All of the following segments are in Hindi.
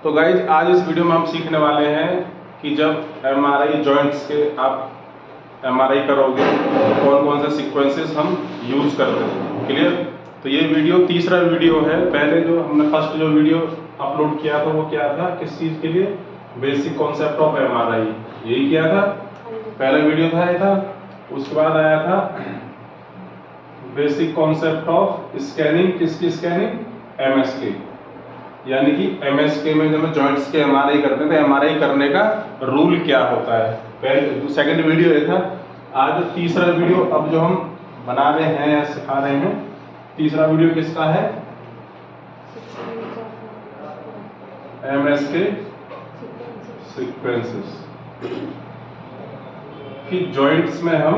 तो गाइज आज इस वीडियो में हम सीखने वाले हैं कि जब एमआरआई जॉइंट्स के आप एमआरआई करोगे तो कौन कौन से सीक्वेंसेस हम यूज करते हैं। क्लियर। तो ये वीडियो तीसरा वीडियो है। पहले जो हमने फर्स्ट जो वीडियो अपलोड किया था वो क्या था, किस चीज़ के लिए, बेसिक कॉन्सेप्ट ऑफ एमआरआई, यही किया था। पहला वीडियो था ये था। उसके बाद आया था बेसिक कॉन्सेप्ट ऑफ स्कैनिंग। किसकी स्कैनिंग? एमएसके। यानी कि एमएसके में जब हम जॉइंट्स के एमआरआई करते हैं तो एमआरआई करने का रूल क्या होता है। पहले सेकंड वीडियो ये था। आज तीसरा वीडियो अब जो हम बना रहे हैं या सिखा रहे हैं, तीसरा वीडियो किसका है? एमएसके सीक्वेंसेस कि जॉइंट्स में हम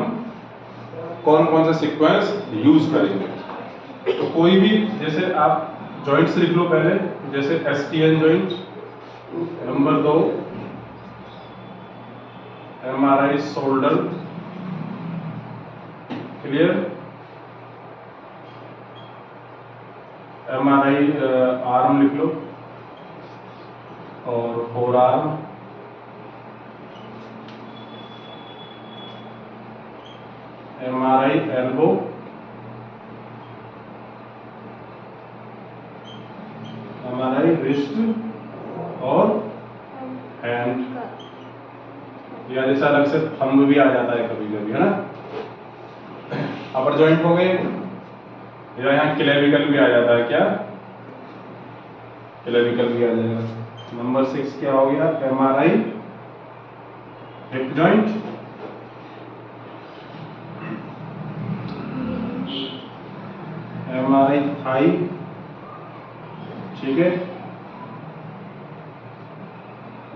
कौन कौन सा सीक्वेंस यूज करेंगे। तो कोई भी, जैसे आप जॉइंट्स लिख लो पहले, जैसे STN joint. Number 2 MRI shoulder. Clear. MRI arm लिख लो और four arm. MRI elbow. MRI wrist और हैंड, या जैसे अलग से थंब भी आ जाता है कभी कभी, है ना। अपर जॉइंट हो गए, या यहाँ क्लेविकल भी आ जाता है। क्या? क्लेविकल भी आ जाएगा। नंबर 6 क्या हो गया? MRI hip joint. MRI thigh. ठीक है।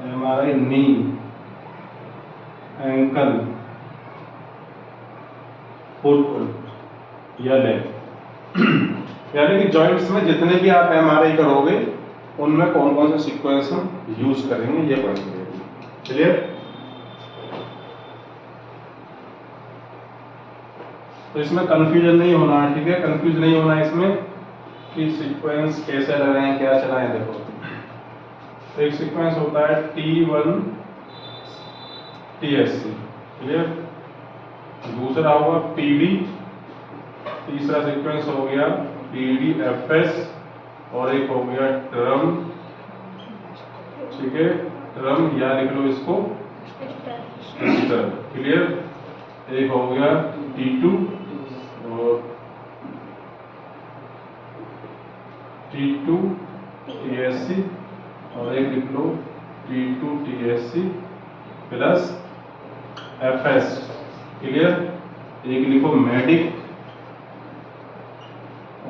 एमआरआई नी, एंकल, फुट या लेग। यानी कि जॉइंट्स में जितने भी आप एमआरआई करोगे उनमें कौन कौन से सीक्वेंस हम यूज करेंगे, ये पढ़ेंगे। क्लियर। तो इसमें कंफ्यूजन नहीं होना है, ठीक है। कंफ्यूज नहीं होना है इसमें कि सीक्वेंस कैसे लगाएं, क्या चलाएं। देखो, तो एक सीक्वेंस होता है T1 TSC। क्लियर। दूसरा होगा PD। तीसरा सीक्वेंस हो गया PDFS और एक हो गया ड्रम। ठीक है, ड्रम या लिख लो इसको ट्विस्टर। क्लियर। एक हो गया T2 और T2 TSC और एक लिख लो T2 TSC plus FS। Clear. एक लिखो मेडिक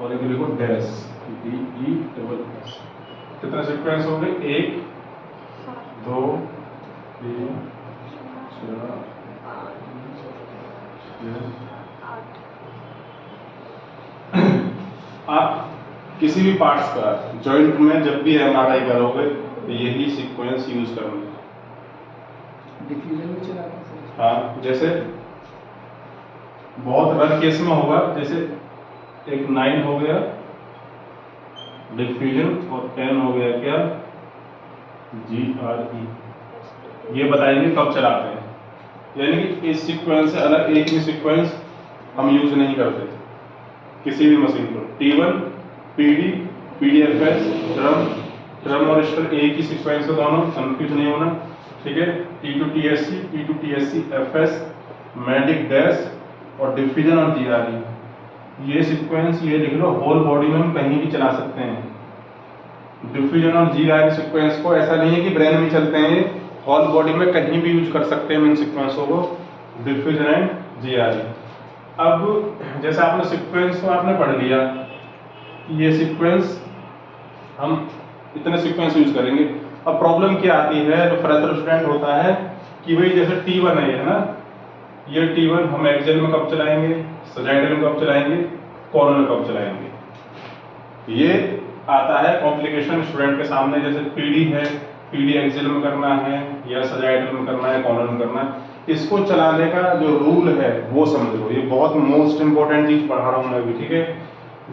और एक लिखो डैश, DESS। कितने सीक्वेंस हो गए? 1 2 3 4 आप किसी भी पार्ट्स का जॉइंट में जब भी एमआरआई करोगे तो यही सीक्वेंस यूज करोगे। डिफ्यूजन में चला था। हाँ, जैसे बहुत रफ केस में होगा, जैसे एक 9 हो गया डिफ्यूजन और 10 हो गया क्या? GRE। ये बताएंगे कब चलाते हैं। यानी कि इस सीक्वेंस से अलग एक भी सीक्वेंस हम यूज नहीं करते किसी भी मशीन पर। T1 PD PDFS ड्रम और स्टर एक ही सीक्वेंस है दोनों, कंफ्यूज नहीं होना। ठीक है। T2 TSC P2 TSC FS medic dash और डिफ्यूजन और GRE। ये सीक्वेंस ये लिख लो, होल बॉडी में हम कहीं भी चला सकते हैं। डिफ्यूजन और GRE सीक्वेंस को ऐसा नहीं है कि ब्रेन में चलते हैं, होल बॉडी में कहीं भी यूज कर सकते हैं इन सीक्वेंसों को, डिफ्यूजन एंड GRE। अब जैसे आपने सीक्वेंस को आपने पढ़ लिया, ये सीक्वेंस हम इतने सीक्वेंस यूज करेंगे। अब प्रॉब्लम क्या आती है, जो फ्रेशर स्टूडेंट होता है कि भाई जैसे T1 है ना, ये T1 हम एक्सेल में कब चलाएंगे, सजाइडल में कब चलाएंगे, कॉर्नर में कब चलाएंगे। ये आता है कॉम्प्लिकेशन स्टूडेंट के सामने। जैसे PD है, PD एक्सेल में करना है या सजाइडल में करना है, कॉर्नर में करना है। इसको चलाने का जो रूल है वो समझ लो, ये बहुत मोस्ट इंपॉर्टेंट चीज पढ़ा रहा हूँ मैं अभी। ठीक है।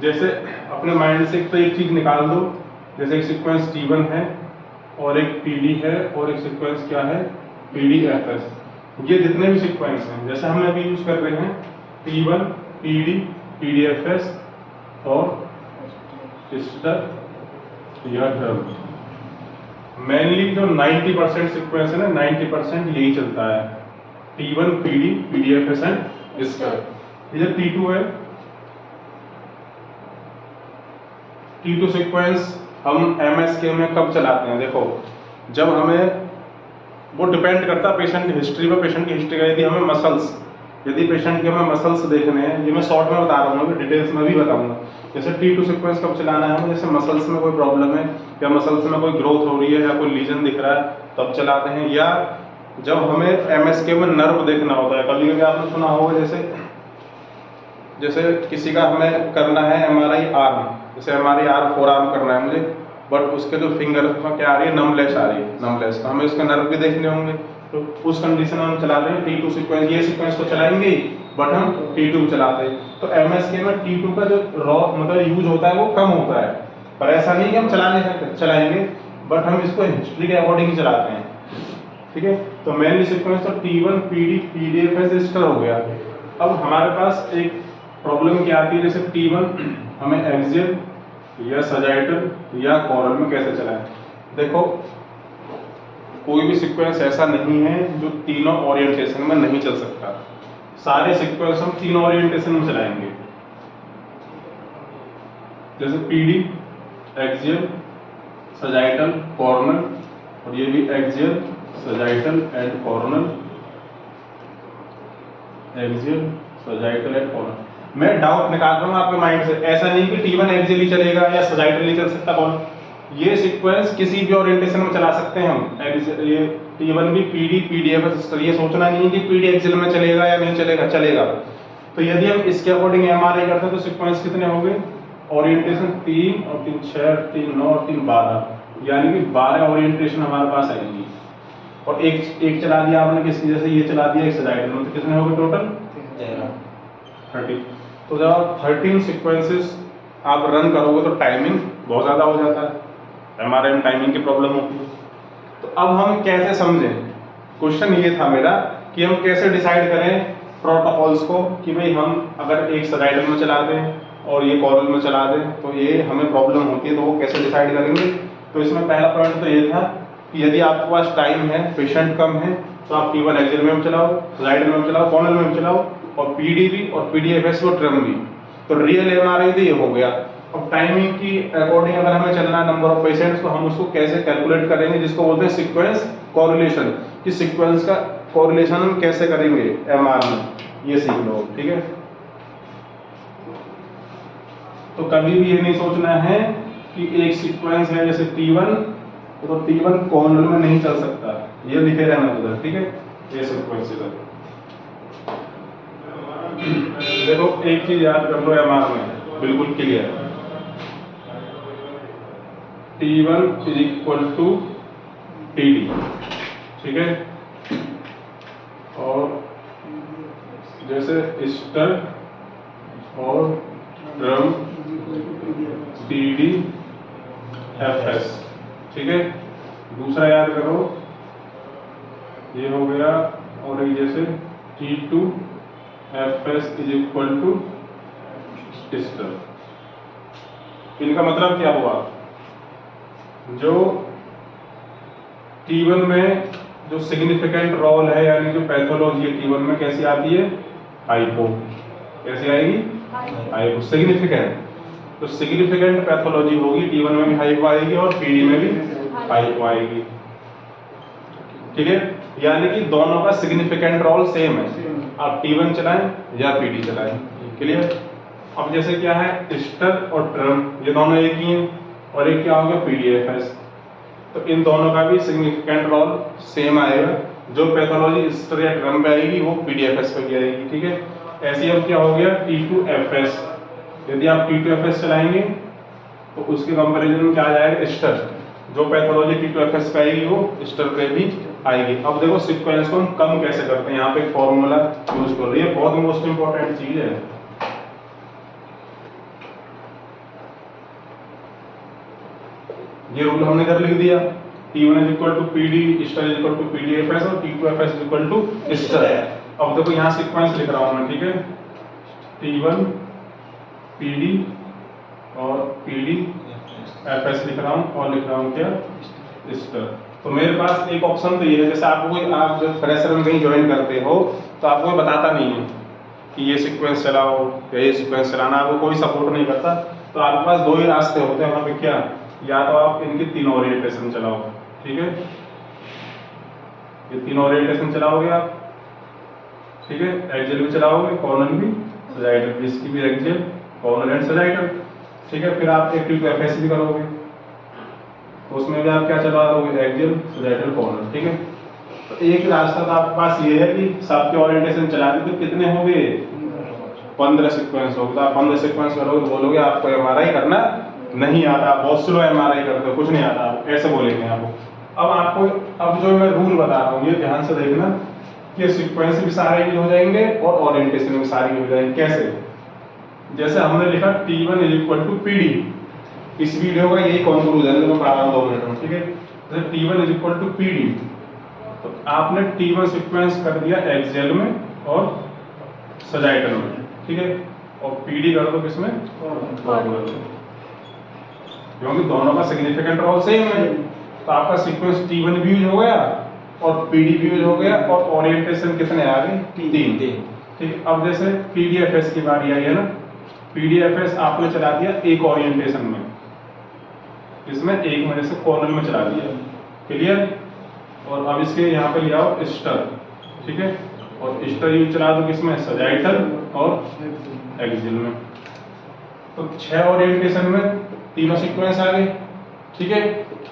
जैसे अपने माइंड से तो एक चीज निकाल दो, जैसे एक सीक्वेंस T1 है और एक पीडी है और एक सीक्वेंस क्या है पीडीएफएस। ये जितने भी सीक्वेंस हैं जैसे हम अभी यूज कर रहे हैं T1 पीडी पीडीएफएस और सिस्टर या ड्रम, मेनली जो 90% सीक्वेंस है ना 90% यही चलता है T1 पीडी पीडीएफएस एंड सिस्टर। ये T2 है, T2 सीक्वेंस हम MSK में कब चलाते हैं? देखो जब हमें, वो डिपेंड करता है पेशेंट की हिस्ट्री पे, पेशेंट की हिस्ट्री का। यदि हमें मसल्स, यदि पेशेंट के हमें मसल्स देखने हैं, ये मैं शॉर्ट में बता रहा हूँ, डिटेल्स में भी बताऊंगा। जैसे T2 सीक्वेंस कब चलाना है हमें? जैसे मसल्स में कोई प्रॉब्लम है या मसल्स में कोई ग्रोथ हो रही है या कोई लीजन दिख रहा है तब चलाते हैं, या जब हमें MSK में नर्व देखना होता है। कभी कभी आपने सुना होगा जैसे किसी का हमें करना है MRI आर्म, जैसे MRI आर्म फोर आर्म करना है मुझे, बट उसके जो फिंगर उसमें क्या आ रही है नमलेस आ रही है, नमलेस। तो हमें उसके नर्व भी देखने होंगे, तो उस कंडीशन में हम चला रहे हैं T2 सीक्वेंस। ये सीक्वेंस तो चलाएंगे बट हम T2 चलाते हैं। तो MSK में T2 का जो रॉ मतलब यूज होता है वो कम होता है, पर ऐसा नहीं कि हम चलाएंगे, बट हम इसको हिस्ट्री के अकॉर्डिंग ही चलाते हैं, ठीक है। तो मेनली सीक्वेंस तो T1 पीडी पीडीएफएस रजिस्टर हो गया। अब हमारे पास एक प्रॉब्लम क्या आती है, जैसे T1 हमें एक्सियल या सजाइटल या कॉरल में कैसे चलाएं? देखो कोई भी सीक्वेंस ऐसा नहीं है जो तीनों ओरिएंटेशन में नहीं चल सकता। सारे सीक्वेंस हम तीनों ओरिएंटेशन में चलाएंगे। जैसे पीडी एक्सियल सजाइटल कॉर्नल, और ये भी axial sagittal and Cornell, axial sagittal and Cornell. मैं डाउट निकाल रहा हूँ आपके माइंड से, ऐसा नहीं कि T1 एक्सियल ही चलेगा या सजाइटल ही चल सकता कॉर्नल। ये सीक्वेंस किसी भी ओरिएंटेशन में चला सकते हैं हम। ये T1 भी पीडी पीडीएफएस सिस्टर, ये सोचना नहीं है कि पीडी एक्सियल में चलेगा या नहीं चलेगा, चलेगा। तो यदि हम इसके अकॉर्डिंग MRI करते हैं तो सीक्वेंस कितने हो गए? ओरिएंटेशन 3 और 3 6 3 9 और 3 12, यानी कि 12 ओरिएंटेशन हमारे पास आएंगी। और एक चला दिया आपने किसकी, जैसे ये चला दिया एक सजाइटल में, तो कितने हो गए टोटल? 13। तो जब आप 13 सीक्वेंसेस आप रन करोगे तो टाइमिंग बहुत ज़्यादा हो जाता है, MRI में टाइमिंग की प्रॉब्लम होती है। तो अब हम कैसे समझें? क्वेश्चन ये था मेरा कि हम कैसे डिसाइड करें प्रोटोकॉल्स को, कि भाई हम अगर एक सजाइटल में चला दें और ये कॉरल में चला दें तो ये हमें प्रॉब्लम होती है, तो वो कैसे डिसाइड करेंगे? तो इसमें पहला पॉइंट तो ये था कि यदि आपके पास टाइम है, पेशेंट कम है, तो आप T1 एक्सियल में चलाओ, सजाइटल में चलाओ, कॉर्नल में चलाओ, और पीडी भी और पीडीएफएस और ट्रम भी। तो रियल MRI तो ये हो गया। अब टाइमिंग की अकॉर्डिंग अगर हमें चलना है नंबर ऑफ पेशेंट्स, तो हम उसको कैसे कैलकुलेट करेंगे, जिसको बोलते हैं सीक्वेंस कोरिलेशन, कि सीक्वेंस का कोरिलेशन हम कैसे करेंगे MR में, ये सीख लो, ठीक है। तो कभी भी ये नहीं सोचना है कि एक सीक्वेंस है जैसे T1, तो T1 कॉर्नल में नहीं चल सकता, ये लिखे रहना उधर, ठीक है। ये सीक्वेंस इधर देखो, एक चीज याद कर लो MR में बिल्कुल clear, T1 is equal to TD, ठीक है। और जैसे स्टर और ड्रम PD FS, ठीक है। दूसरा याद करो, ये हो गया, और एक जैसे T2 FS is equal to star. इनका मतलब क्या हुआ? जो T1 में जो सिग्निफिकेंट रोल है, यानी जो पैथोलॉजी है T1 में कैसी आती है? हाइपो। कैसी आएगी? Hypo significant. तो सिग्निफिकेंट पैथोलॉजी होगी, T1 में भी हाइपो आएगी और PD में भी हाइपो आएगी, ठीक है। यानी कि दोनों का सिग्निफिकेंट रोल सेम है, आप T1 चलाएं या PD चलाएं, क्लियर। अब जैसे क्या है, स्टर और ड्रम, ये दोनों एक ही हैं, और एक क्या होगा पीडीएफएस। तो इन दोनों का भी सिग्निफिकेंट रोल सेम आएगा, जो पैथोलॉजी स्टर या ड्रम पे आएगी वो पीडीएफएस पे भी आएगी, ठीक है। ऐसे अब क्या हो गया T2FS, यदि आप T2FS चलाएंगे तो उसके कंपैरिजन में क्या आ जाएगा? स्टर। जो पैथोलॉजी T2FS पे आएगी वो स्टर पे भी आएगी। अब देखो सीक्वेंस को हम कम कैसे करते हैं, यहाँ पे एक फॉर्मूला यूज कर रही है, बहुत मोस्ट इंपॉर्टेंट चीज है। ये रूल हमने इधर लिख दिया, T1 is equal to P D, star is equal to P D F S और T2 is equal to star. अब देखो यहाँ सीक्वेंस लिख रहा हूँ मैं, ठीक है, T1 पी डी और पी डी एफ एस लिख रहा हूँ और लिख रहा हूँ क्या, स्टार। तो मेरे पास एक ऑप्शन तो ये है, जैसे आपको कोई, आप जब फ्रेशर में कहीं ज्वाइन करते हो तो आपको कोई बताता नहीं है कि ये सीक्वेंस चलाओ या ये सीक्वेंस चलाना, आपको कोई सपोर्ट नहीं करता। तो आपके पास दो ही रास्ते होते हैं वहाँ पे, क्या, या तो आप इनकी तीनों ओरिएंटेशन चलाओ, ठीक है, ये तीनों ओरिएंटेशन चलाओगे आप, ठीक है, एक्सियल भी चलाओगे, कॉर्नर भी, सजाइटल, इसकी भी एक्सियल, कॉर्नर एंड सजाइटल, ठीक है। फिर आप T2 भी करोगे तो उसमें भी आप क्या चला दोगे, एक्सियल, सजाइटल, कॉर्नर, ठीक है। तो एक रास्ता तो आपके पास ये है कि सबके ओरिएंटेशन चला दी तो कितने हो गए, 15 सीक्वेंस हो गए। तो आप 15 सीक्वेंस करोगे तो बोलोगे आपको एमआरआई करना नहीं आता, आप बहुत स्लो एमआरआई करते हो, कुछ नहीं आता, आप ऐसे बोलेंगे आपको। अब आपको, अब जो मैं रूल बता रहा हूँ ये ध्यान से देखना कि सीक्वेंस भी सारे यूज हो जाएंगे और ओरिएंटेशन भी सारी हो जाएंगे। कैसे, जैसे हमने लिखा T1 is equal to P D, इस वीडियो का यही कंक्लूजन है, मैं पढ़ा रहा हूँ 2 मिनट में, ठीक है। जैसे T1 is equal to P D, तो आपने T1 सीक्वेंस कर दिया एक्सियल में और सजाइटल में, ठीक है, और पीडी कर दो किसमें, कॉर्नर में, क्योंकि दोनों का सिग्निफिकेंट रोल सेम है। तो आपका सीक्वेंस T1 भी यूज हो गया और पीडी भी यूज हो गया और ओरिएंटेशन कितने आ गए, 3, ठीक। अब जैसे पीडीएफएस की बारी आई है ना, पीडीएफएस आपने चला दिया एक ओरिएंटेशन में, इसमें एक में जैसे कॉर्नर में चला दिया, क्लियर। और अब इसके यहाँ पे ले आओ स्टार, ठीक है, और स्टार यूज चला दो किसमें, सजाइटल और एक्सियल में। तो 6 ओरिएंटेशन में तीनों सीक्वेंस आ गए, ठीक है।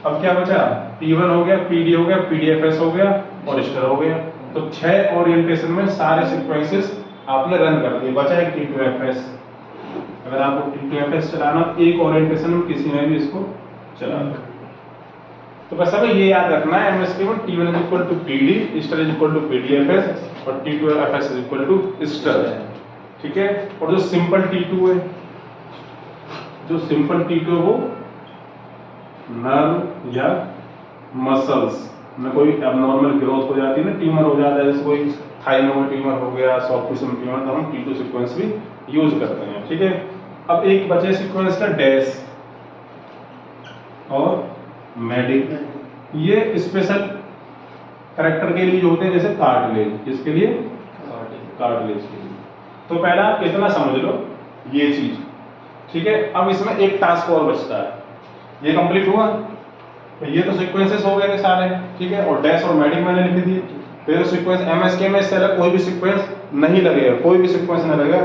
अब क्या बचा, T1 हो गया, PD हो गया, PDFS हो गया और स्टार हो गया। तो 6 ओरिएंटेशन में सारे सीक्वेंसेस आपने रन कर दिए, बचा एक T2FS। अगर आपको T2FS चलाना एक ओरिएंटेशन में किसी में भी इसको चला दो। तो बस हमें ये याद रखना है एमएसके में T1 is equal to PD, star is equal to PDFS और T2FS is equal to star, ठीक है। और जो सिंपल T2 है, जो सिंपल T2 है वो नर्व या मसल्स में कोई एबनॉर्मल ग्रोथ हो जाती है ना, ट्यूमर हो जाता है, जैसे कोई थाई में ट्यूमर हो गया, सॉफ्ट टिश्यू में ट्यूमर, तो हम T2 सीक्वेंस भी यूज करते हैं, ठीक है। अब एक बचे सीक्वेंस का डैश और मेडिक, ये स्पेशल कैरेक्टर के लिए होते हैं, जैसे कार्टिलेज, इसके लिए कार्टिलेज के लिए। तो पहला आप इतना समझ लो ये चीज, ठीक है। अब इसमें एक टास्क और बचता है, ये कंप्लीट हुआ, तो ये तो सीक्वेंसेस हो गए सारे, ठीक है, और डैश और मेडिक मैंने लिख दिए। फिर सीक्वेंस एमएसके में इससे अलग कोई भी सीक्वेंस नहीं लगेगा, कोई भी सीक्वेंस नहीं लगेगा।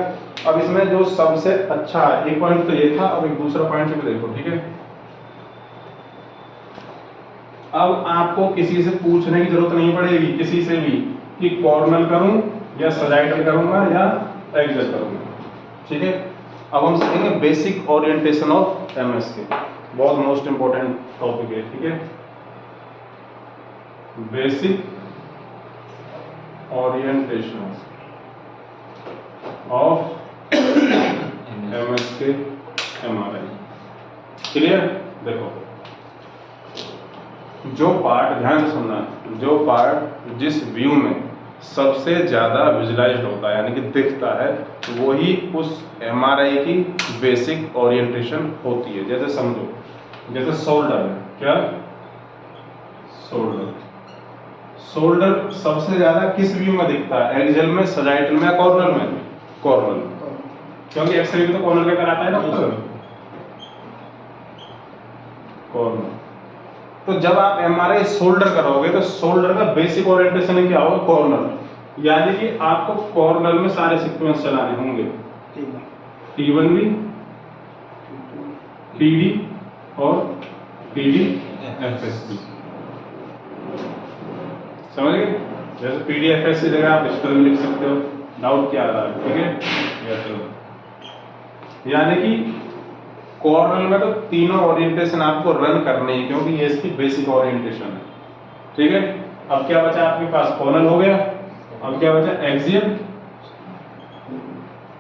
अब इसमें जो सबसे अच्छा है, एक पॉइंट तो ये था, अब एक दूसरा पॉइंट भी देखो, ठीक है। अब आपको किसी से पूछने की जरूरत नहीं पड़ेगी, किसी से भी, कि कॉर्नर करूं या सजाइटल करूंगा या एक्सियल करूंगा, ठीक है। अब हम सीखेंगे बेसिक ओरिएंटेशन ऑफ एमएसके, बहुत मोस्ट इंपोर्टेंट टॉपिक है, ठीक है। Basic orientation of MSK MRI, clear. देखो, जो पार्ट, ध्यान से सुनना, जो पार्ट जिस व्यू में सबसे ज्यादा विजुलाइज्ड होता है, यानी कि दिखता है, वही उस एमआरआई की बेसिक ओरिएंटेशन होती है। जैसे समझो, जैसे शोल्डर है, क्या, शोल्डर, शोल्डर सबसे ज्यादा किस व्यू में दिखता है, एक्सियल में, सजाइटल में, कॉर्नर में, कॉर्नर में, क्योंकि एक्सरे में तो कॉर्नर का कराता है ना, कॉर्नर। तो जब आप एमआरआई शोल्डर करोगे तो शोल्डर का बेसिक ओरिएंटेशन क्या होगा, कॉर्नर, यानी कि आपको कॉर्नर में सारे सीक्वेंस चलाने होंगे, T1 भी, PD और PDFS भी, समझ गए। जैसे PDFS की जगह आप स्टार भी लिख सकते हो, डाउट क्या आ रहा है, ठीक है। यानी कि कॉर्नर में तो तीनों ओरिएंटेशन आपको रन करने हैं, क्योंकि ये इसकी बेसिक ओरिएंटेशन है, ठीक है। अब क्या बचा आपके पास, कॉर्नर हो गया। अब क्या बचा, एक्सियल,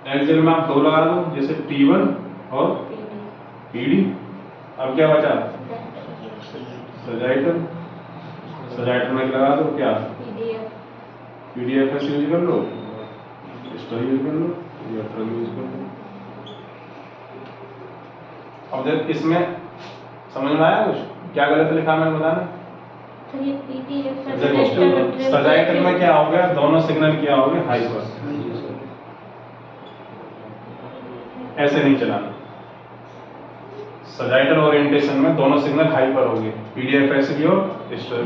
एक्सियल में आप 2 लगा दो, जैसे T1 और PD। अब क्या बचा, सजाइटल, सजाइटर में लगा दो क्या, PDF PDF यूज कर लो, स्टोर यूज कर लो या ट्रम यूज कर लो। अब जब इसमें समझ में आया कुछ, क्या गलत लिखा मैंने बताना। तो ये PDF देखो सजाइटर में क्या हो गया, दोनों सिग्नल क्या हो गए हाइपर, ऐसे नहीं चलाना। सजाइटर ओरिएंटेशन में दोनों सिग्नल हाइपर हो गए, पीडीएफएस भी और स्टर।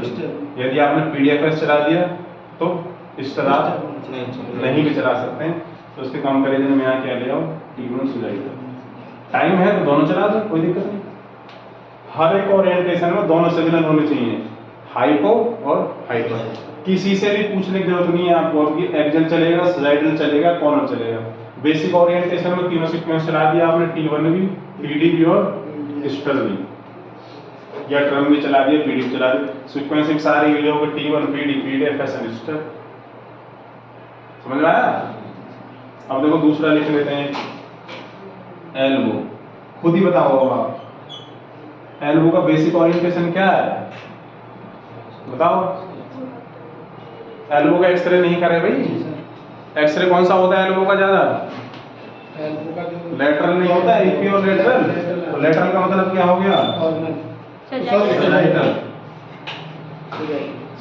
यदि आपने पीडीएफएस चला दिया तो स्टर आप नहीं भी चला सकते हैं। तो उसके कंपैरिजन में यहाँ क्या ले आओ, T1 सजाइटर। टाइम है तो दोनों चला दो, कोई दिक्कत नहीं। हर एक ओरिएंटेशन में दोनों सिग्नल होने चाहिए, हाइपो और हाइपर। किसी से भी पूछने की जरूरत नहीं है आपको कि एक्सेल चलेगा, सजाइटर चलेगा, कॉर्नर चलेगा। बेसिक ओरिएंटेशन में तीनों सीक्वेंस चला दिया आपने, T1 भी, PD भी और स्टर भी, या ट्रम भी चला दिया, PD भी चला दिया। सीक्वेंसिंग सारी वीडियो को T1 PD PDFS and stir. समझ में आया। अब देखो दूसरा लिख लेते हैं, एल्बो। खुद ही बताओ अब आप, एल्बो का बेसिक ओरिएंटेशन क्या है बताओ। एल्बो का एक्सरे नहीं करे भाई, एक्सरे कौन सा होता है एल्बो का ज्यादा, लेटरल नहीं होता है, EP और लेटरल। तो लेटरल का मतलब क्या हो गया, सजाइटर।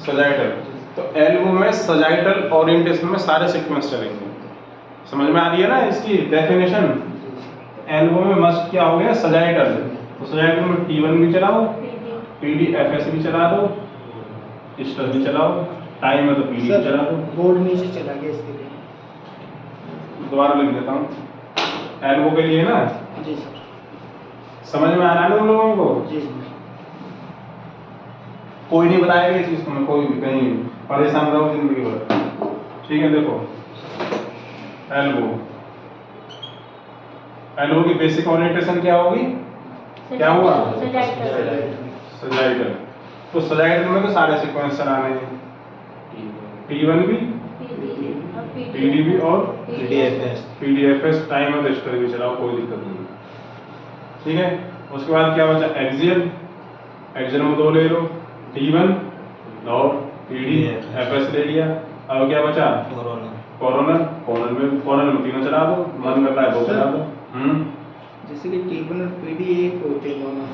सजाइटर। तो एल्बो में सजाइटल ओरिएंटेशन में सारे सीक्वेंस चलेंगे। समझ में आ रही है ना इसकी डेफिनेशन। एल्बो में मस्ट क्या हो गया, सजाइटल। तो सजाइटल में T1 भी चलाओ, PDFS भी चला दो, स्टर भी चलाओ, टाइम है तो PD भी चला दो। बोर्ड नीचे चला गया इसके लिए, दोबारा लिख देता हूँ, एल्बो के लिए ना। जी सर। समझ में आ रहा है ना उन लोगों को। जी सर। कोई नहीं बताएगा इस चीज को, कोई भी कहीं परेशान रहो जिंदगी भर। ठीक है, देखो एल्बो, एल्बो की बेसिक ओरिएंटेशन क्या होगी, क्या हुआ, सजाइटर। तो सजाइटर में तो सारे सीक्वेंस चलाने हैं, T1 भी, PD भी और PDFS। टाइम और स्टर भी चलाओ, कोई दिक्कत नहीं। ठीक है, उसके बाद क्या बचा, एक्सियल। एक्सियल में दो ले लो, T1 और PDFS ले लिया। अब क्या बचा, कोरोनर। कोरोनर में तीनों चला दो, मन करता है दो चला दो। जैसे कि T1 और PD एक होते हैं दोनों,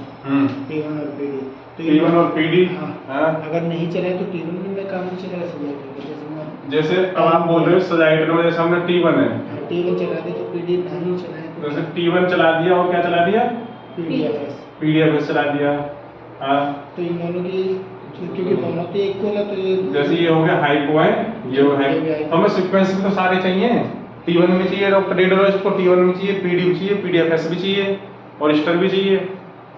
T1 और PD। तो T1 और PD हाँ, अगर नहीं चलाए तो T1 में काम नहीं चलेगा सजाइटर का। जैसे अब आप बोल रहे हो सजाइटर में जैसे हमने T1 है, T1 चला दे तो PD नहीं चलाए तो जैसे T1 चला दिया और क्या चला दिया, PDFS चला दिया। हाँ, तो इन दोनों की, क्योंकि दोनों तो इक्वल है, तो ये जैसे ये हो गया हाइपो है, ये हो है। हमें सीक्वेंस में तो सारे चाहिए, T1 में चाहिए डॉक्टर रेडियोलॉजिस्ट को, T1 में चाहिए, PD भी चाहिए, PDFS भी चाहिए और स्टर भी चाहिए,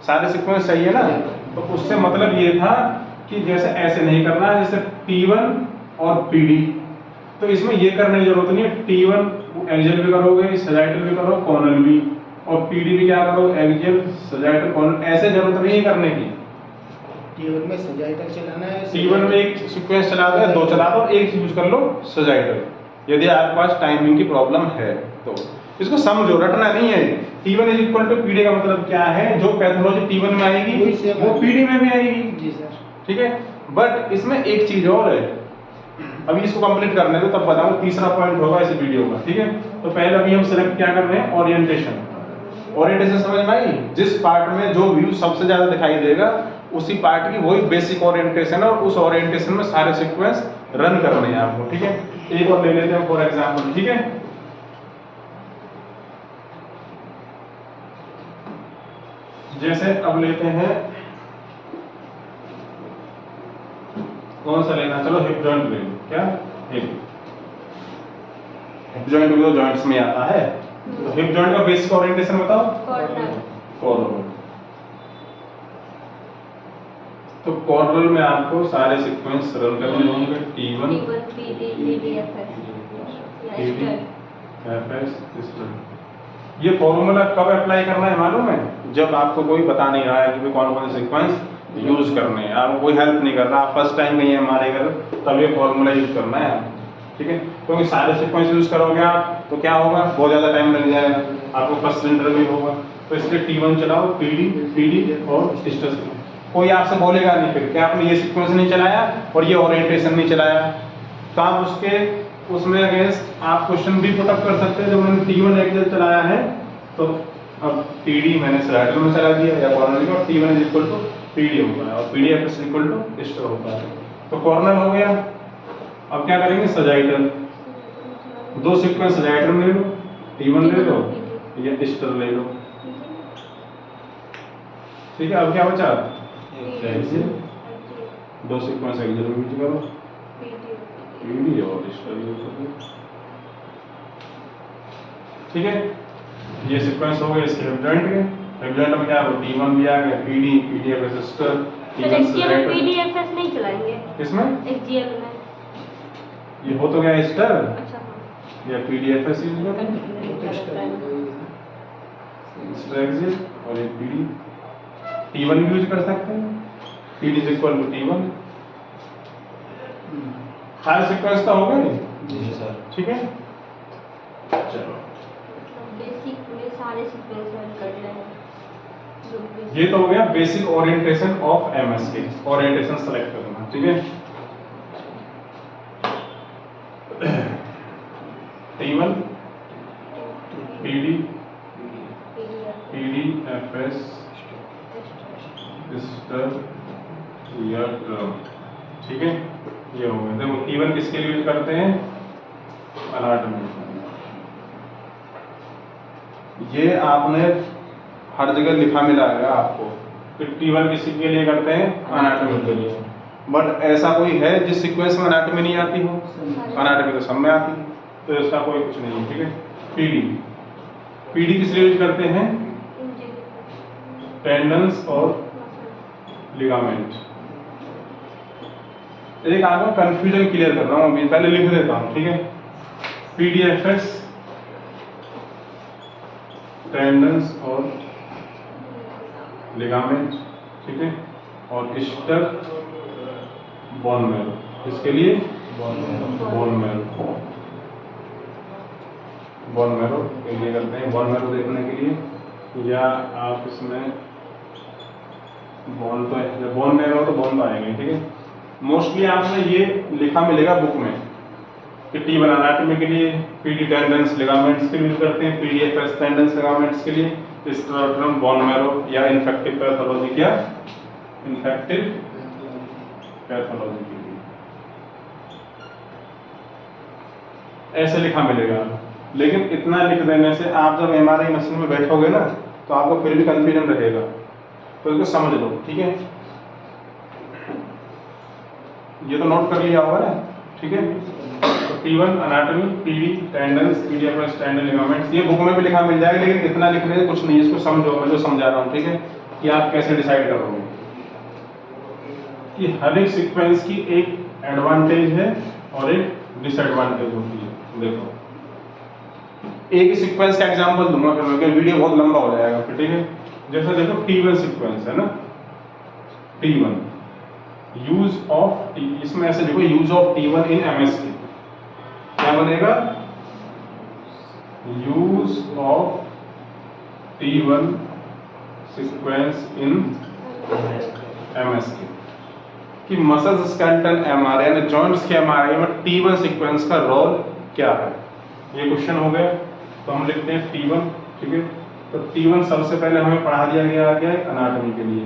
सारे सीक्वेंस चाहिए ना। तो उससे मतलब ये था कि जैसे ऐसे नहीं करना है, जैसे T1 और PD। तो इसमें ये करने की जरूरत नहीं है, T1 एक्सियल भी करोगे, सजाइटल भी करो, कॉर्नर भी, और PD भी क्या करो, एक्सियल सजाइटल कॉर्नर, ऐसे जरूरत नहीं है करने की। T1 में सजाइटर चलाना है, T1 में एक सीक्वेंस चला दो, दो चला दो, एक यूज कर लो सजाइटल, यदि आपके पास टाइमिंग की प्रॉब्लम है तो। इसको समझो, रटना नहीं है। T1 is equal to PD का मतलब क्या है, जो पैथोलॉजी T1 में आएगी वो PD में भी आएगी। जी सर। ठीक है, बट इसमें एक चीज और है, अभी इसको कंप्लीट करने दो तब बताऊं। तीसरा पॉइंट होगा इस वीडियो का। ठीक है, तो पहले अभी हम सिलेक्ट क्या कर रहे हैं, ओरिएंटेशन। ओरिएंटेशन समझ में आई, जिस पार्ट में जो व्यू सबसे ज्यादा दिखाई देगा उसी पार्ट की वही बेसिक ओरिएंटेशन है, और उस ओरिएंटेशन में सारे सीक्वेंस रन करने हैं आपको। ठीक है, एक और ले लेते हैं फॉर एग्जांपल। ठीक है, जैसे अब लेते हैं, कौन सा लेना, चलो हिप जॉइंट ले लो। क्या, हिप जॉइंट भी तो जॉइंट्स में आता है। तो हिप जॉइंट का बेसिक ओरिएंटेशन बताओ, कॉर्नर। तो कॉर्नर में आपको सारे सीक्वेंस रन करने होंगे, T1 PD PDFS स्टर। ये फॉर्मूला कब अप्लाई करना है मालूम है, जब आपको कोई बता नहीं रहा है कि कौन कौन से सीक्वेंस यूज करने हैं, आपको कोई हेल्प नहीं कर रहा, आप फर्स्ट टाइम गई है हमारे घर, तब ये फॉर्मूला यूज करना है आपको। ठीक है, क्योंकि सारे सीक्वेंस यूज करोगे आप तो क्या होगा, बहुत ज्यादा टाइम लग जाएगा, आपको फर्स्ट इंटरव्यू होगा। तो इसलिए T1 चलाओ, PD और स्टर। कोई आपसे बोलेगा नहीं फिर कि आपने ये सीक्वेंस नहीं चलाया और ये ओरिएंटेशन नहीं चलाया, तो आप उसमें अगेंस्ट आप क्वेश्चन भी पुट अप कर सकते हैं। जब मैंने T1 एक्सेल चलाया है तो अब PD मैंने स्लाइडर में चला दिया या कॉर्नर में, और T1 is equal to PD होगा और PDF is equal to star होगा, तो कॉर्नर हो गया। अब क्या करेंगे, सजाइटर, दो सीक्वेंस सजाइटर में ले लो, T1 ले लो या स्टर ले लो, ठीक है। अब क्या बचा, एक्सेल, दो सीक्वेंस एक्सेल में यूज करो, PD और स्टर यूज करो, ठीक है। ये सीक्वेंस हो गए इसके रिजल्ट के। रिजल्ट में क्या हो, T1 भी आ गया, PD, PDF स्टर, T1 एक्सजीएल पीडीएफएस नहीं चलाएंगे किसमें, एक्सजीएल में। ये हो तो गया स्टर अच्छा हाँ, या PDFS यूज करो, स्टर एक्सेल और ये PD, T1 भी यूज कर सकते हैं, PD is equal to T1। हर सीक्वेंस का होगा नहीं, जी सर। ठीक है। चलो बेसिक में सारे सीक्वेंस हल कर रहे हैं। ये तो हो गया बेसिक ओरिएंटेशन ऑफ MS के, ओरिएंटेशन सेलेक्ट करना, ठीक है। T1 PD PDFS स्टर या ड्रम, ठीक है। ये हो गया। देखो T1 किसके लिए यूज करते हैं, अनाटॉमी। ये आपने हर जगह लिखा मिला है आपको कि T1 किसी के लिए करते हैं, अनाटॉमी के लिए। बट ऐसा कोई है जिस सीक्वेंस में अनाटॉमी नहीं आती हो, अनाटॉमी तो सब में आती है, तो इसका कोई कुछ नहीं है, ठीक है। PD किस लिए यूज करते हैं, टेंडन्स और लिगामेंट। एक आपको कंफ्यूजन क्लियर कर रहा हूँ अभी, पहले लिख देता हूँ, ठीक है। PDFS टेंडन्स और लिगामेंट, ठीक है। और स्टर बोन मैरो, इसके लिए बोन मैरो के लिए करते हैं, बोन मैरो देखने के लिए। या आप इसमें बोन तो है, बोन मैरो तो बोन तो आएंगे, ठीक है। मोस्टली आपने ये लिखा मिलेगा बुक में कि T1 अनाटॉमी के लिए, PD टेंडन्स लिगामेंट्स के लिए यूज करते हैं, PDFS टेंडन्स लिगामेंट्स के लिए, स्टर बोन मैरो या इन्फेक्टिव पैथोलॉजी, क्या इन्फेक्टिव पैथोलॉजी के लिए ऐसे लिखा मिलेगा। लेकिन इतना लिख देने से आप जब MRI मशीन में बैठोगे ना तो आपको फिर भी कंफ्यूजन रहेगा, तो इसको समझ लो, ठीक है। ये तो नोट कर लिया होगा ना, ठीक है। तो T1 anatomy, PD tendons, PDFS tendon ligaments, ये बुक में भी लिखा मिल जाएगा, लेकिन इतना लिखने से कुछ नहीं, इसको समझो, मैं जो समझा रहा हूँ, ठीक है, कि आप कैसे डिसाइड करोगे। कि हर एक सीक्वेंस की एक एडवांटेज है और एक डिसएडवांटेज होती है। देखो एक ही सीक्वेंस का एग्जांपल दूंगा फिर मैं, वीडियो बहुत लंबा हो जाएगा फिर, ठीक है। जैसे देखो T1 सीक्वेंस है ना, T1 यूज ऑफ, इसमें ऐसे देखो use of T1 in MS के क्या बनेगा, use of T1 sequence in MS के, कि मसल्स स्केलेटल MRI यानी जॉइंट्स के MRI में T1 सीक्वेंस का रोल क्या है। ये क्वेश्चन हो गया, तो हम लिखते हैं T1, ठीक है। तो T1 सबसे पहले हमें पढ़ा दिया गया अनाटॉमी के लिए,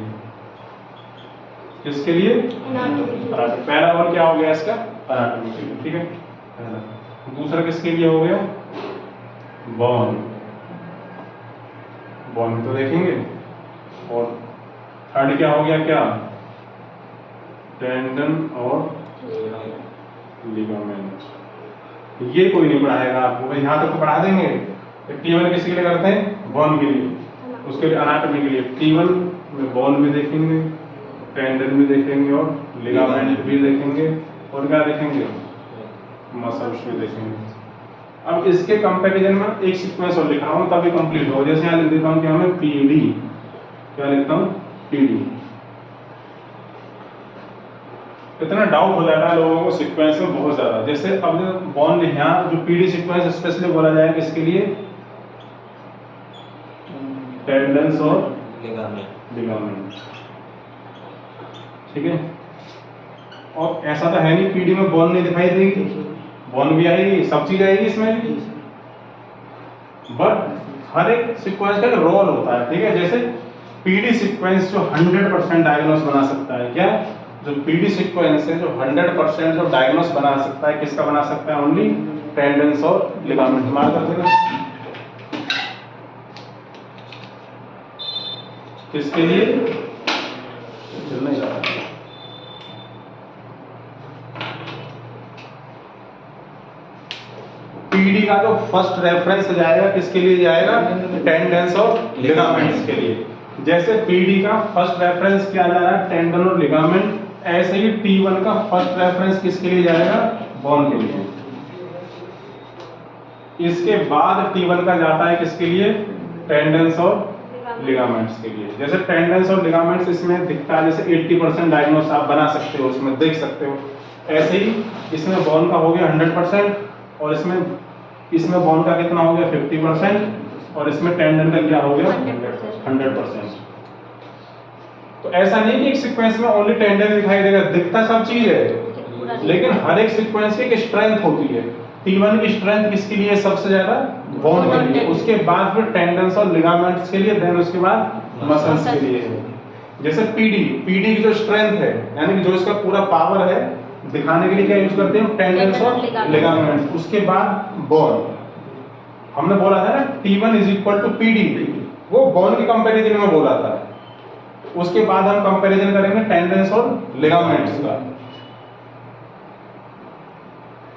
किसके लिए, अनाटॉमी। पहला रोल क्या हो गया इसका, अनाटॉमी के लिए, ठीक है, पहला। दूसरा किसके लिए हो गया, बोन में तो देखेंगे। और थर्ड क्या हो गया, क्या, टेंडन और लिगामेंट। ये कोई नहीं पढ़ाएगा आपको, यहाँ तक तो पढ़ा देंगे। T1 किसके लिए करते हैं, बोन के लिए, उसके लिए अनाटॉमी के लिए। T1 में बोन भी देखेंगे, टेंडन भी देखेंगे और लिगामेंट भी देखेंगे, और क्या देखेंगे, मसल्स भी देखेंगे। अब इसके कंपैरिजन में एक सीक्वेंस और लिख रहा हूँ तभी कंप्लीट हो। जैसे यहाँ लिख देता हूँ कि हमें PD, क्या लिखता हूँ, PD। इतना डाउट हो जाता है लोगों को सीक्वेंस में बहुत ज्यादा। जैसे अब बोन यहाँ जो PD सीक्वेंस स्पेशली बोला जाएगा किसके लिए, टेंडन्स और लिगामेंट। ठीक है। और ऐसा तो है नहीं पीडी में बोन नहीं दिखाई देगी, बोन भी आएगी, सब चीज आएगी इसमें भी, बट हर एक सीक्वेंस का एक रोल होता है, ठीक है। जैसे पीडी सीक्वेंस जो 100% डायग्नोस बना सकता है, क्या जो पीडी सीक्वेंस है जो 100% जो डायग्नोस बना सकता है, किसका बना सकता है? ओनली टेंडेंस और लिगामेंट। मार कर देगा किसके लिए? चलने जा रहा है। पीडी का जो फर्स्ट रेफरेंस जाएगा किसके लिए जाएगा? टेंडेंस और लिगामेंट्स के लिए। जैसे पीडी का फर्स्ट रेफरेंस क्या जा रहा है? टेंडन और लिगामेंट, ऐसे ही T1 का फर्स्ट रेफरेंस किसके लिए जाएगा? बोन के लिए। इसके बाद T1 का जाता है किसके लिए? टेंडेंस और लिगामेंट्स के लिए। जैसे टेंडेंस और लिगामेंट्स इसमें दिखता है, जैसे 80% डायग्नोस आप बना सकते हो, उसमें देख सकते हो। ऐसे ही इसमें बोन का हो गया 100% और इसमें बोन का कितना हो गया? 50% और इसमें टेंडन का क्या हो गया? 100%। तो ऐसा नहीं कि एक सीक्वेंस में ओनली टेंडन दिखाई देगा, दिखता सब चीज है, लेकिन हर एक सीक्वेंस की एक स्ट्रेंथ होती है। T1 की स्ट्रेंथ किसके लिए सबसे ज्यादा? बोन के लिए। उसके बाद फिर टेंडेंस और लिगामेंट्स के लिए, देन उसके बाद मसल्स के लिए। जैसे पीडी की जो स्ट्रेंथ है, यानी कि जो इसका पूरा पावर है दिखाने के लिए क्या यूज करते हैं? टेंडेंस और लिगामेंट्स। उसके बाद बोन। हमने बोला था ना T1 is equal to PD, वो बोन के कंपैरिजन में बोला था। उसके बाद हम कंपैरिजन करेंगे टेंडेंस और लिगामेंट्स का।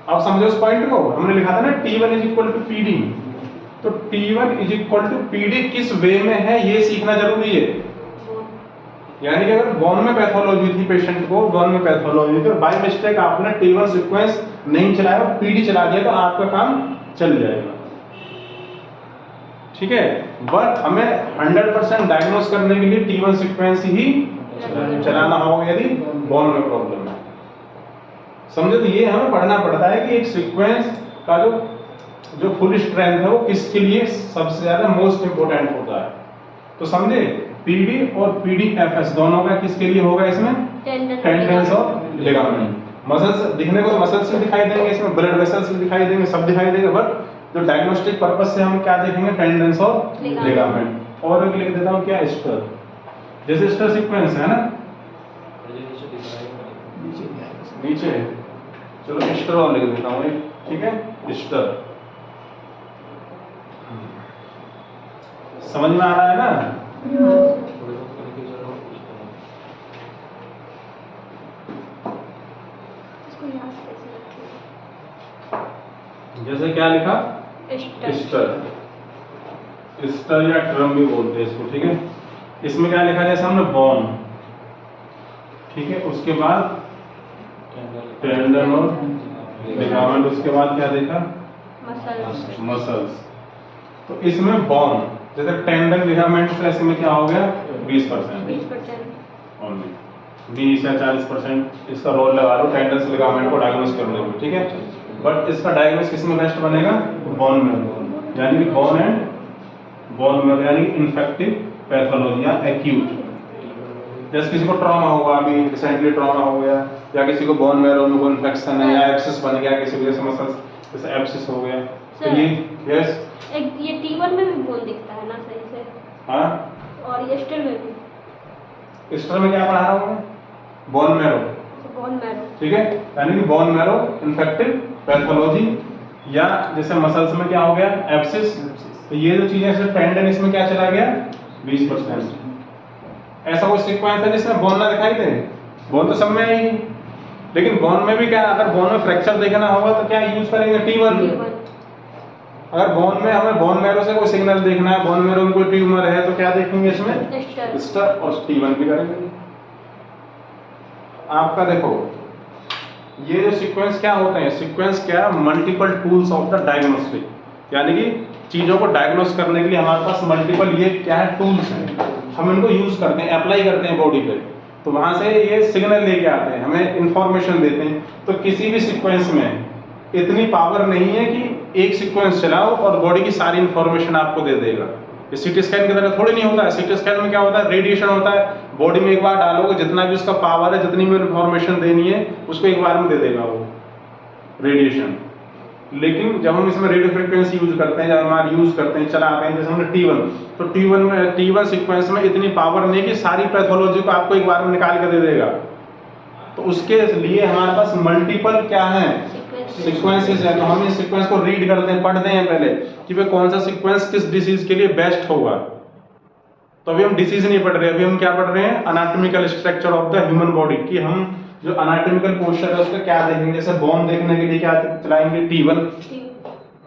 अब समझो इस पॉइंट को। हमने लिखा था ना T1 is equal to PD, तो T1 is equal to PD किस वे में है ये सीखना जरूरी है। यानी कि अगर बोन में पैथोलॉजी थी, पेशेंट को बोन में पैथोलॉजी थी और बाय मिस्टेक आपने T1 सीक्वेंस नहीं चलाया, पीडी चला दिया, तो आपका काम चल जाएगा, ठीक है। बट हमें 100% डायग्नोस करने के लिए T1 सीक्वेंस ही चलाना होगा यदि बोन में प्रॉब्लम है। समझे? तो ये हमें पढ़ना पड़ता है कि एक सीक्वेंस का जो फुल स्ट्रेंथ है वो किसके लिए सबसे ज्यादा मोस्ट इंपोर्टेंट होता है। तो समझे, पीडी और पीडीएफएस दोनों का किसके लिए होगा? इसमें टेंडेंस और लिगामेंट। मसल्स दिखने को तो मसल्स भी दिखाई देंगे, इसमें ब्लड वेसल्स भी दिखाई देंगे, सब दिखाई देंगे, बट जो डायग्नोस्टिक पर्पस से हम क्या देखेंगे? टेंडेंस और लिगामेंट। और एक लिख देता हूँ क्या? स्टर। जैसे स्टर सीक्वेंस है ना, नीचे, चलो स्टर और लिख देता हूँ, ठीक है। स्टर समझ में आ रहा है ना? जैसे क्या लिखा? स्टर या ट्रम भी बोलते हैं इसको, ठीक है। इसमें क्या लिखा? जैसे हमने बोन, ठीक है, उसके बाद टेंडन और लिगामेंट, उसके बाद क्या देखा? मसल्स। तो इसमें बोन, जैसे टेंडन लिगामेंट प्लस में क्या हो गया? 20% ओनली, 20 या 40% इसका रोल लगा लो टेंडन लिगामेंट को डायग्नोस करने में, ठीक है। बट इसका डायग्नोस किस में बेस्ट बनेगा? बोन में, यानी कि बोन एंड बोन में, यानी इन्फेक्टिव पैथोलॉजी या एक्यूट। जैसे किसी को ट्रॉमा हुआ, अभी रिसेंटली ट्रॉमा हो गया, या किसी को बोन मैरो में कोई इन्फेक्शन है या एब्सिस बन गया, किसी वजह से मसल्स जैसे एब्सिस हो गया, तो ये यस ये T1 में भी बोन दिखता है ना सही से? हाँ, और ये स्टर में भी। स्टर में क्या पढ़ा रहा हूँ? बोन मैरो, ठीक है। यानी कि बोन मैरो इन्फेक्टिव पैथोलॉजी, या जैसे मसल्स में क्या हो गया? एब्सिस। तो ये जो चीजें, जैसे टेंडन, इसमें क्या चला गया? 20%। ऐसा कोई सीक्वेंस है जिसमें बोन ना दिखाई दे? बोन तो सब में है ही, लेकिन बोन में भी क्या, अगर बोन में फ्रैक्चर देखना होगा तो क्या यूज करेंगे? T1। अगर बोन में हमें बोन मैरो से कोई सिग्नल देखना है, बोन मैरो में कोई ट्यूमर है, तो क्या देखेंगे इसमें? स्टर और T1 भी करेंगे। आपका देखो, ये जो सीक्वेंस क्या होते हैं? सीक्वेंस क्या? Multiple tools of the diagnostic, यानी कि चीजों को डायग्नोस करने के लिए हमारे पास मल्टीपल ये क्या है? टूल्स हैं। हम इनको यूज करते हैं, अप्लाई करते हैं बॉडी पे, तो वहां से ये सिग्नल लेके आते हैं, हमें इंफॉर्मेशन देते हैं। तो किसी भी सीक्वेंस में इतनी पावर नहीं है कि एक सीक्वेंस चलाओ और बॉडी की सारी इंफॉर्मेशन आपको दे देगा। ये सीटी स्कैन की तरह थोड़ी नहीं होता है। सीटी स्कैन में क्या होता है, रेडिएशन होता है, बॉडी में एक बार डालोगे जितना भी उसका पावर है, जितनी भी इंफॉर्मेशन देनी है उसको एक बार में दे देगा वो रेडिएशन। लेकिन जब हम इसमें रेडियो फ्रिक्वेंसी यूज करते हैं, जब हम यूज करते हैं चलाते हैं, जैसे हमने T1, तो T1 सीक्वेंस में इतनी पावर नहीं कि सारी पैथोलॉजी को आपको एक बार में निकाल के दे देगा। तो उसके लिए हमारे पास मल्टीपल क्या है, सीक्वेंसेस है। तो हम इस सीक्वेंस को रीड करते हैं, पढ़ते हैं पहले कि भाई कौन सा सीक्वेंस किस डिसीज के लिए बेस्ट होगा। तो अभी हम डिसीज नहीं पढ़ रहे, अभी हम क्या पढ़ रहे हैं, anatomical structure of the human body, कि हम जो अनाटॉमिकल पोस्चर है उसका क्या देखेंगे। जैसे बोन देखने के लिए क्या चलाएंगे, T1।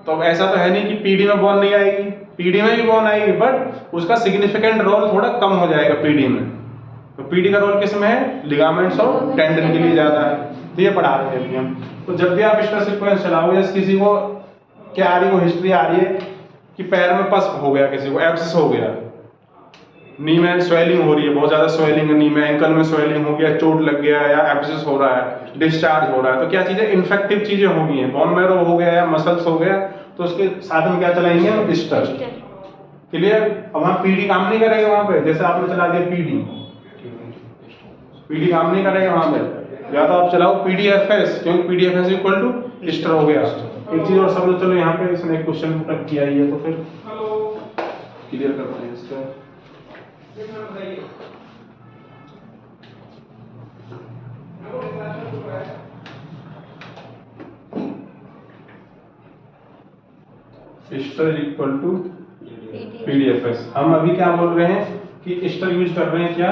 तो अब ऐसा तो है नहीं कि पीडी में बोन नहीं आएगी, पीडी में भी बोन आएगी, बट उसका सिग्निफिकेंट रोल थोड़ा कम हो जाएगा पीडी में। तो पीडी का रोल किसमें है, लिगामेंट्स और टेंडन के लिए ज्यादा है। तो ये पढ़ा रहे हैं अभी हम। तो जब भी आप स्टर सीक्वेंस चलाओगे, जैसे किसी को क्या आ रही है, हिस्ट्री आ रही है कि पैर में पस हो गया, किसी को एब्सिस हो गया, नी में स्वेलिंग हो रही है, बहुत ज्यादा स्वेलिंग है नी में, एंकल में स्वेलिंग हो गया, चोट लग गया या एब्सिस हो रहा है, डिस्चार्ज हो रहा है, तो क्या चीजें इन्फेक्टिव चीजें हो गई हैं, बोन मैरो हो गया या मसल्स हो गया, तो उसके साथ में क्या चलाएंगे, स्टर। क्लियर। अब वहाँ पीडी काम नहीं करेगा वहां पे, जैसे आपने चला दिया पीडी काम नहीं करेगा वहां पे, या तो आप चलाओ पीडीएफएस, क्योंकि पीडीएफएस इक्वल टू स्टर हो गया। एक चीज और समझो, चलो यहाँ पे इसने एक क्वेश्चन पुट किया ही है, तो फिर क्लियर करते हैं इसका। Star equal to PDFS. हम अभी क्या बोल रहे हैं कि स्टर यूज कर रहे हैं क्या,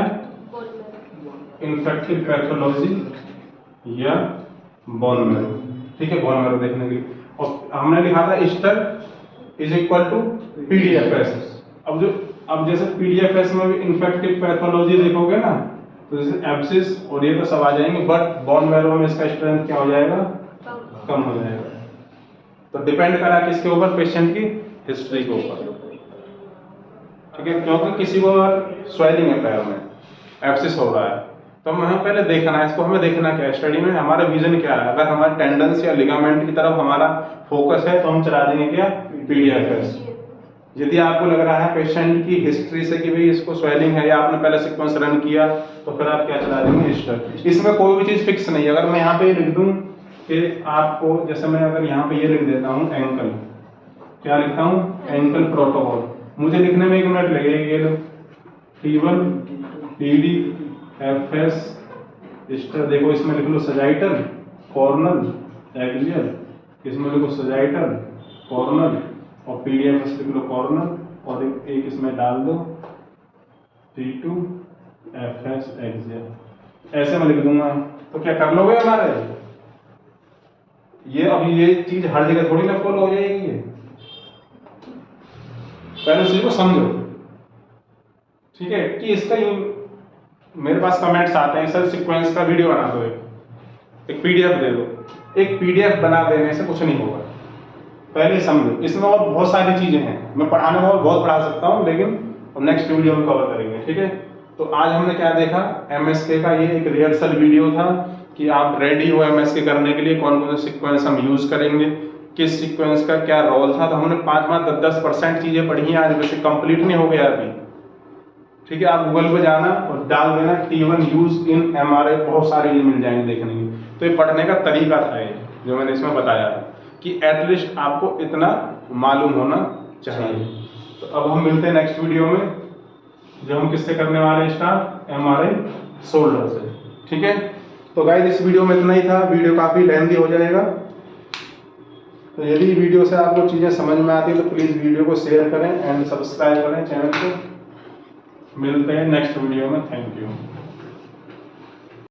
इन्फेक्टिव पैथोलॉजी या बोन मैरो, ठीक है, बोन मैरो देखने के लिए। और हमने लिखा था स्टर इज इक्वल टू पीडीएफएस। अब जैसे पीडीएफएस में भी इन्फेक्टिव पैथोलॉजी देखोगे ना, तो जैसे एब्सिस और ये तो सब आ जाएंगे, बट बोन मैरो में इसका स्ट्रेंथ क्या हो जाएगा, कम हो जाएगा। तो डिपेंड करा किसके ऊपर, पेशेंट की हिस्ट्री के ऊपर, ठीक है। क्योंकि किसी को स्वेलिंग है पैर में, एब्सिस हो रहा है, तो हमें पहले देखना है इसको, हमें देखना क्या है स्टडी में, हमारा विजन क्या है। अगर हमारे टेंडेंस या लिगामेंट की तरफ हमारा फोकस है तो हम चला देंगे क्या, पीडीएफएस। यदि आपको लग रहा है पेशेंट की हिस्ट्री से कि भाई इसको स्वेलिंग है, या आपने पहले सीक्वेंस रन किया, तो फिर आप क्या चला देंगे, स्टर। इसमें कोई भी चीज फिक्स नहीं है। अगर मैं यहाँ पे लिख दूं कि आपको, जैसे मैं अगर यहाँ पे ये लिख देता हूँ एंकल, क्या लिखता हूँ, एंकल प्रोटोकॉल, मुझे लिखने में 1 मिनट लगेगा। ये लो T1 PD FS स्टर, देखो इसमें लिख लो सजाइटल, कॉर्नल, एक्सियल, इसमें लिखो सजाइटल, कॉर्नल, और पीडीएफएस लिख लो कॉर्नल, और एक इसमें डाल दो T2 FS एक्सियल, ऐसे मैं लिख दूंगा। तो क्या कर लोगे हमारे ये, अभी ये चीज हर जगह थोड़ी ना फॉलो हो जाएगी। ये पहले उसी को समझो, ठीक है, कि इसका मेरे पास कमेंट्स आते हैं, सर सीक्वेंस का वीडियो बना दो, एक पीडीएफ दे दो। एक पीडीएफ बना देने से कुछ नहीं होगा, पहले समझो। इसमें और बहुत सारी चीजें हैं, मैं पढ़ाने में और बहुत पढ़ा सकता हूँ, लेकिन नेक्स्ट वीडियो में कवर करेंगे, ठीक है। तो आज हमने क्या देखा, एमएसके का ये एक रिहर्सल वीडियो था कि आप रेडी हो एमएसके करने के लिए, कौन कौन से सीक्वेंस हम यूज करेंगे, किस सीक्वेंस का क्या रोल था। तो हमने 5-10% चीजें पढ़ी हैं आज, वैसे कंप्लीट नहीं हो गया अभी, ठीक है। आप गूगल पे जाना और डाल देना T1 यूज इन एमआरआई, बहुत सारे मिल जाएंगे देखने की। तो ये पढ़ने का तरीका था ये जो मैंने इसमें बताया कि एटलीस्ट आपको इतना मालूम होना चाहिए। तो अब हम मिलते हैं नेक्स्ट वीडियो में, जो हम किससे करने वाले हैं स्टार्ट, एमआरआई शोल्डर से, ठीक है। तो गाइस इस वीडियो में इतना ही था, वीडियो काफी लेंथी हो जाएगा। तो यदि वीडियो से आपको चीजें समझ में आती है तो प्लीज वीडियो को शेयर करें एंड सब्सक्राइब करें चैनल को। मिलते हैं नेक्स्ट वीडियो में, थैंक यू।